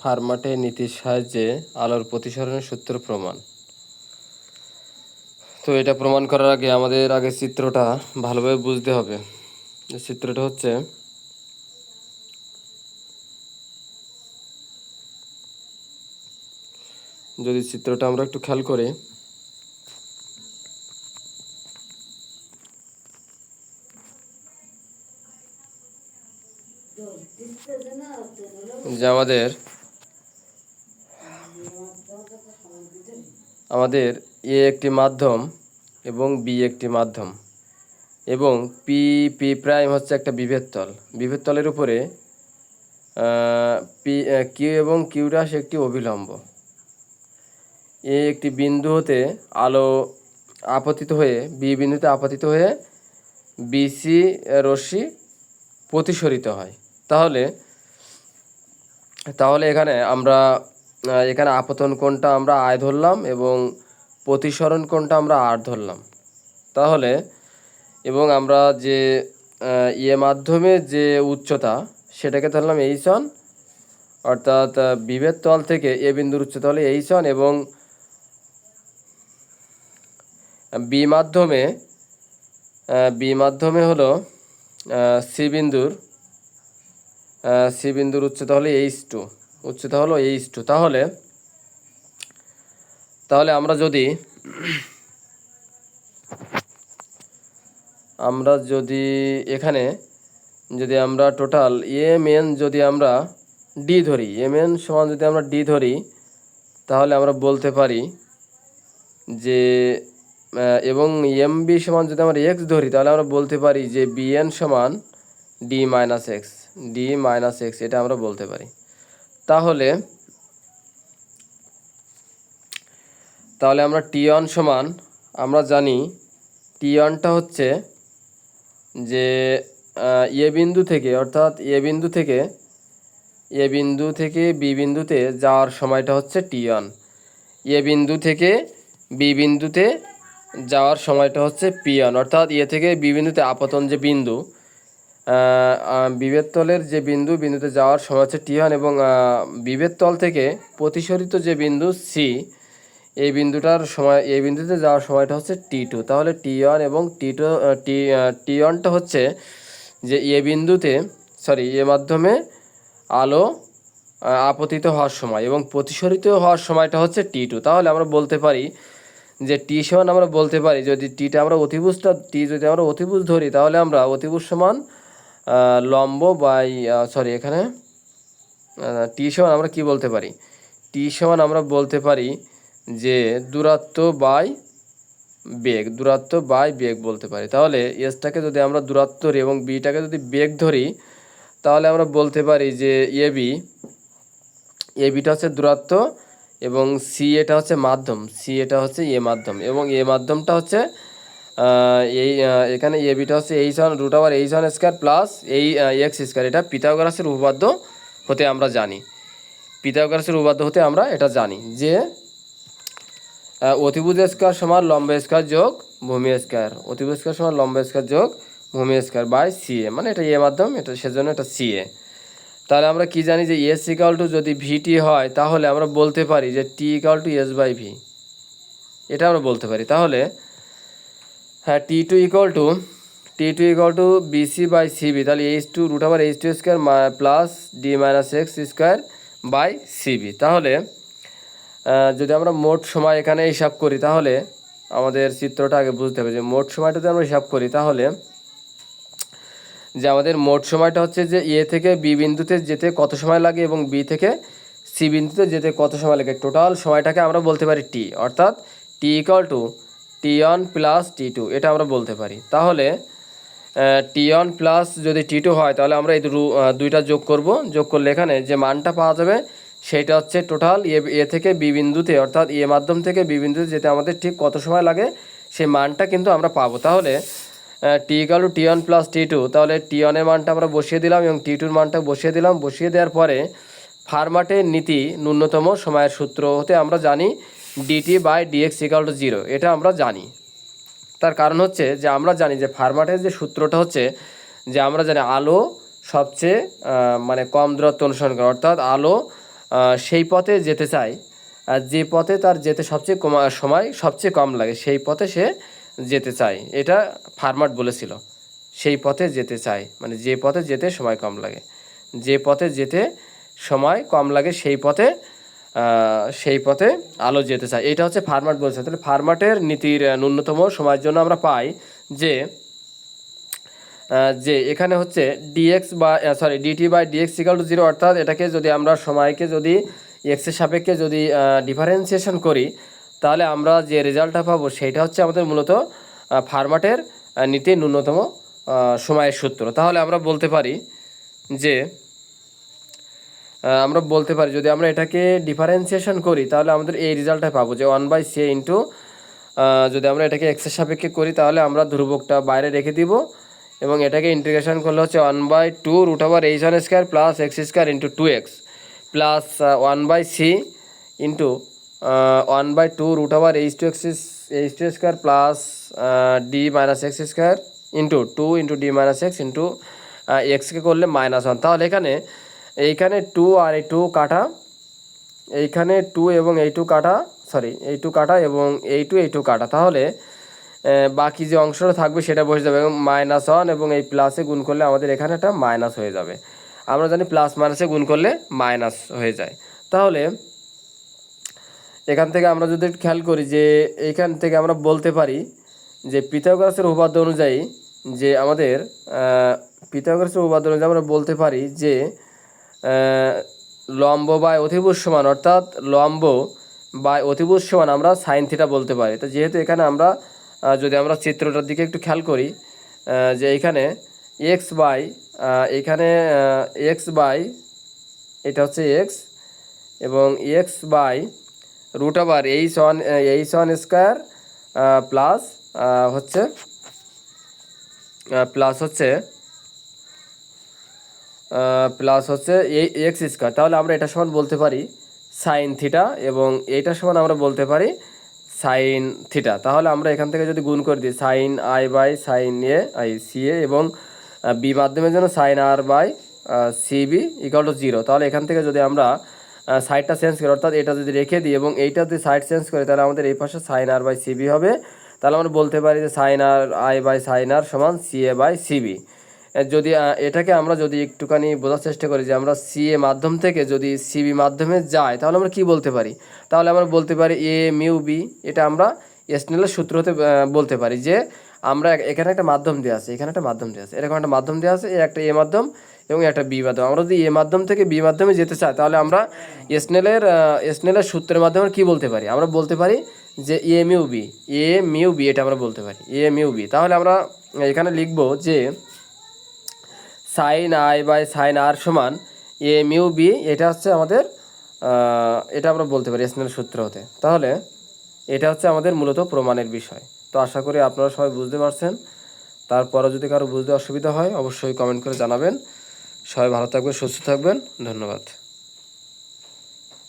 ফার্মাটের নীতির সাহায্যে আলোর প্রতিসরণের সূত্র প্রমাণ। তো এটা প্রমাণ করার আগে আমাদের আগে চিত্রটা ভালোভাবে বুঝতে হবে। চিত্রটা হচ্ছে যদি চিত্রটা আমরা একটু খেয়াল করি, যে আমাদের এ একটি মাধ্যম এবং বি একটি মাধ্যম এবং পি পি প্রাইম হচ্ছে একটা বিভেদ তল। বিভেদ তলের উপরে পি কিউ এবং কিউ ড্যাশ একটি অভিলম্ব। এ একটি বিন্দু হতে আলো আপতিত হয়ে বি বিন্দুতে আপতিত হয়ে বিসি রশ্মি প্রতিসরিত হয়। তাহলে এখানে আপতন কোণটা আমরা আয় ধরলাম এবং প্রতিসরণ কোণটা আমরা আর ধরলাম। এবং আমরা যে মাধ্যমে যে উচ্চতা সেটাকে ধরলাম h1, অর্থাৎ বিভেদ তল থেকে এ বিন্দুর উচ্চতা হলো h1 এবং বি মাধ্যমে হলো সি বিন্দুর উচ্চতা হলো h2, তাহলে আমরা যদি এখানে আমরা টোটাল mn যদি আমরা ডি ধরি, mn সমান যদি আমরা ডি ধরি, তাহলে আমরা বলতে পারি যে এবং mb সমান যদি আমরা এক্স ধরি, তাহলে আমরা বলতে পারি যে bn সমান ডি মাইনাস এক্স, এটা আমরা বলতে পারি। তাহলে আমরা T1 সমান আমরা জানি T1টা হচ্ছে যে এ বিন্দু থেকে, অর্থাৎ এ বিন্দু থেকে বি বিন্দুতে যাওয়ার সময়টা হচ্ছে T1, এ বিন্দু থেকে বি বিন্দুতে যাওয়ার সময়টা হচ্ছে P1, অর্থাৎ এ থেকে বি বিন্দুতে আপতন যে বিন্দু, বিভেদ তলের যে বিন্দুতে যাওয়ার সময় হচ্ছে T1 এবং বিভেদ তল থেকে প্রতিসরিত যে বিন্দু সি, এই বিন্দুতে যাওয়ার সময়টা হচ্ছে T2। তাহলে T1 এবং T1টা হচ্ছে যে এ মাধ্যমে আলো আপতিত হওয়ার সময় এবং প্রতিসরিত হওয়ার সময়টা হচ্ছে T2। তাহলে আমরা বলতে পারি যে টি সমান আমরা বলতে পারি, যদি টিটা আমরা যদি আমরা অতিভুজ ধরি, তাহলে আমরা অতিভুজ সমান লম্ব বাই এখানে টি সমান আমরা কি বলতে পারি, টি সমান আমরা বলতে পারি যে দূরত্ব বাই বেগ বলতে পারি। তাহলে এসটাকে যদি আমরা দূরত্ব ধরি এবং বিটাকে যদি বেগ ধরি, তাহলে আমরা বলতে পারি যে বিটা হচ্ছে দূরত্ব এবং এটা হচ্ছে মাধ্যম, এ মাধ্যম এবং এ মাধ্যমটা হচ্ছে এখানে এ বিটা হচ্ছে h1 √h1 square plus x square. এটা পিথাগোরাসের উপপাদ্য হতে আমরা জানি, যে অতিভুজ স্কয়ার সমান লম্ব স্কয়ার যোগ ভূমি স্কয়ার, বাই CA, মানে এটা এ মাধ্যম, এটা সেজন্য এটা CA। তাহলে আমরা কি জানি যে S = যদি VT হয়, তাহলে আমরা বলতে পারি যে T = S/V, এটা আমরা বলতে পারি। তাহলে হ্যাঁ, T2 = BC/CB, তাহলে h2 √h2 square plus d - x square by CB। তাহলে যদি আমরা মোট সময় এখানে হিসাব করি, তাহলে আমাদের চিত্রটা আগে বুঝতে হবে যে মোট সময়টা যদি আমরা হিসাব করি, তাহলে যে আমাদের মোট সময়টা হচ্ছে যে এ থেকে বি বিন্দুতে যেতে কত সময় লাগে এবং বি থেকে সি বিন্দুতে যেতে কত সময় লাগে, টোটাল সময়টাকে আমরা বলতে পারি টি, অর্থাৎ T = T1 + T2, এটা আমরা বলতে পারি। তাহলে T1 প্লাস যদি T2 হয়, তাহলে আমরা এই দুইটা যোগ করলে এখানে যে মানটা পাওয়া যাবে সেটা হচ্ছে টোটাল এ থেকে বি বিন্দুতে, অর্থাৎ এ মাধ্যম থেকে বি বিন্দুতে যেতে আমাদের ঠিক কত সময় লাগে সেই মানটা কিন্তু আমরা পাবো। তাহলে T = T1 + T2, তাহলে T1 এর মানটা আমরা বসিয়ে দিলাম এবং T2 এর মানটা বসিয়ে দিলাম। বসিয়ে দেওয়ার পরে ফার্মাটের নীতি ন্যূনতম সময়ের সূত্র হতে আমরা জানি dt/dx = 0, এটা আমরা জানি। তার কারণ হচ্ছে যে আমরা জানি যে ফার্মাটের যে সূত্রটা হচ্ছে যে আমরা জানি আলো সবচেয়ে মানে কম দূরত্ব অনুসরণ করে, অর্থাৎ আলো সেই পথে যেতে চায়, আর যে পথে তার যেতে সবচেয়ে সময় সবচেয়ে কম লাগে সেই পথে সে যেতে চায়। এটা ফার্মার বলেছিল, সেই পথে যেতে চায় মানে যে পথে যেতে সময় কম লাগে, যে পথে যেতে সময় কম লাগে সেই পথে আলো যেতে চায়। এটা হচ্ছে ফার্মার বলছে। তাহলে ফার্মাটের নীতির ন্যূনতম সময়ের জন্য আমরা পাই যে এখানে হচ্ছে dt by dx equal to 0, অর্থাৎ এটাকে যদি আমরা সময়কে যদি এক্সের সাপেক্ষে যদি ডিফারেন্সিয়েশন করি তাহলে আমরা যে রেজাল্টটা পাবো সেইটা হচ্ছে আমাদের মূলত ফার্মাটের নীতির ন্যূনতম সময়ের সূত্র। তাহলে আমরা বলতে পারি যদি আমরা এটাকে ডিফারেন্সিয়েশন করি তাহলে আমাদের এই রেজাল্টটা পাবো যে 1/c ইন্টু, যদি আমরা এটাকে এক্সের সাপেক্ষে করি তাহলে আমরা ধ্রুবকটা বাইরে রেখে দিব এবং এটাকে ইন্টিগ্রেশন করলে হচ্ছে 1/2 √h1² plus x² into 2x plus 1/c into 1/2 √h2² plus d minus x² into 2 into d minus x into এক্সকে করলে -1। তাহলে এইখানে 2 আর এই 2 কাটা, এইখানে 2 এবং এই 2 কাটা, এই 2 কাটা এবং এই 2 কাটা, তাহলে বাকি যে অংশটা থাকবে সেটা বসে যাবে এবং -1 এবং এই প্লাসে গুণ করলে আমাদের এখানে একটা মাইনাস হয়ে যাবে। আমরা জানি প্লাস মাইনাসে গুণ করলে মাইনাস হয়ে যায়। তাহলে এখান থেকে আমরা যদি খেয়াল করি যে এইখান থেকে আমরা বলতে পারি যে পিথাগোরাসের উপপাদ্য অনুযায়ী যে আমাদের আমরা বলতে পারি যে লম্ব বাই অতিভুজ সমান, অর্থাৎ লম্ব বাই অতিভুজ সমান আমরা সাইন থিটা বলতে পারি। তো যেহেতু এখানে আমরা যদি আমরা চিত্রটার দিকে একটু খেয়াল করি যে এইখানে এক্স বাই এটা হচ্ছে এক্স এবং এক্স বাই √h1² প্লাস হচ্ছে এই x²। তাহলে আমরা এটা সমান বলতে পারি সাইন থিটা এবং এইটা সমান আমরা বলতে পারি সাইন থিটা। তাহলে আমরা এখান থেকে যদি গুণ করে দিই সাইন আই বাই সাইন এ আই সি এ এবং বি মাধ্যমের জন্য sine R by CB equal to 0, তাহলে এখান থেকে যদি আমরা সাইডটা চেঞ্জ করি, অর্থাৎ এটা যদি রেখে দিই এবং এইটা যদি সাইড চেঞ্জ করি তাহলে আমাদের এই পাশে সাইন আর বাই সিবি হবে। তাহলে আমরা বলতে পারি যে sine R I by sine R সমান সিএ বাই সিবি। যদি এটাকে আমরা যদি একটুখানি বোঝার চেষ্টা করি যে আমরা সিএ মাধ্যম থেকে যদি সিবি মাধ্যমে যাই তাহলে আমরা কি বলতে পারি, তাহলে আমরা বলতে পারি এ মিউ বি। এটা আমরা স্নেলের সূত্র হতে বলতে পারি যে আমরা এখানে একটা মাধ্যম দেওয়া আছে, এখানে একটা মাধ্যম দেওয়া আছে, এরকম একটা মাধ্যম দেওয়া আছে, একটা এ মাধ্যম এবং একটা বি মাধ্যম। আমরা যদি এ মাধ্যম থেকে বি মাধ্যমে যেতে চাই তাহলে আমরা স্নেলের সূত্রের মাধ্যমে কি বলতে পারি, আমরা বলতে পারি যে এ মিউ বি, এটা আমরা বলতে পারি এ মিউ বি। তাহলে আমরা এখানে লিখব যে sign I by sine R সমান এ মিউ বি, এটা হচ্ছে আমাদের এটা আমরা বলতে পারি স্নেলের সূত্র হতে। তাহলে এটা হচ্ছে আমাদের মূলত প্রমাণের বিষয়। তো আশা করি আপনারা সবাই বুঝতে পারছেন। তারপরে যদি কারো বুঝতে অসুবিধা হয় অবশ্যই কমেন্ট করে জানাবেন। সবাই ভালো থাকবেন, সুস্থ থাকবেন, ধন্যবাদ।